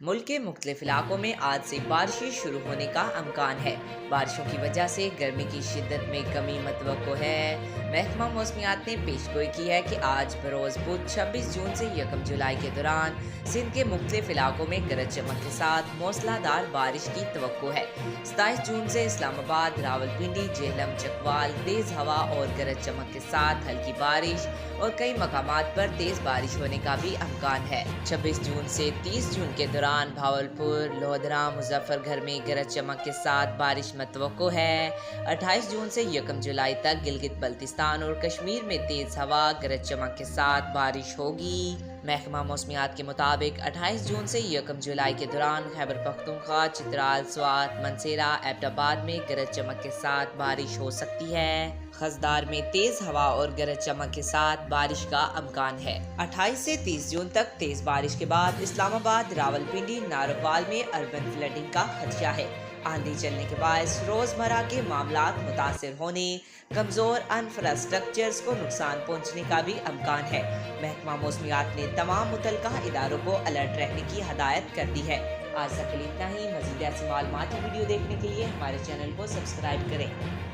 ملک کے مختلف علاقوں میں آج سے بارشیں شروع ہونے کا امکان ہے۔ بارشوں کی وجہ سے گرمی کی شدت میں کمی متوقع ہے۔ محکمہ موسمیات نے پیش گوئی کی ہے کہ آج بروز بدھ 26 جون سے 1 جولائی کے دوران سندھ کے مختلف علاقوں میں گرج چمک کے ساتھ موسلا دھار بارش کی توقع ہے۔ 27 جون سے اسلام آباد، راولپنڈی، جہلم، چکوال تیز ہوا اور گرج چمک کے ساتھ ہلکی بارش اور کئی مقامات پر تیز بارش ہونے کا بھی امکان ہے۔ 26 جون سے 30 جون کے دوران بھاولپور، لودھرا، مظفر گھر میں گرج چمک کے ساتھ بارش متوقع ہے۔ 28 جون سے 1 جولائی تک گلگت بلتستان اور کشمیر میں تیز ہوا، گرج چمک کے ساتھ بارش ہوگی۔ محکمہ موسمیات کے مطابق 28 جون سے 1 جولائی کے دوران خیبر پختونخوا، چترال، سوات، منسیرا، ایبٹ آباد میں گرج چمک کے ساتھ بارش ہو سکتی ہے۔ خضدار میں تیز ہوا اور گرج چمک کے ساتھ بارش کا امکان ہے۔ 28 سے 30 جون تک تیز بارش کے بعد اسلام آباد، راولپنڈی، نارووال میں اربن فلڈنگ کا خدشہ ہے۔ آندھی چلنے کے باعث روزمرہ کے معاملات متاثر ہونے، کمزور انفراسٹرکچرز کو نقصان پہنچنے کا بھی امکان ہے۔ محکمہ موسمیات نے تمام متعلقہ اداروں کو الرٹ رہنے کی ہدایت کر دی ہے۔ آج تک کے لیے اتنا ہی۔ مزید ایسی معلوماتی ویڈیو دیکھنے کے لیے ہمارے چینل کو سبسکرائب کریں۔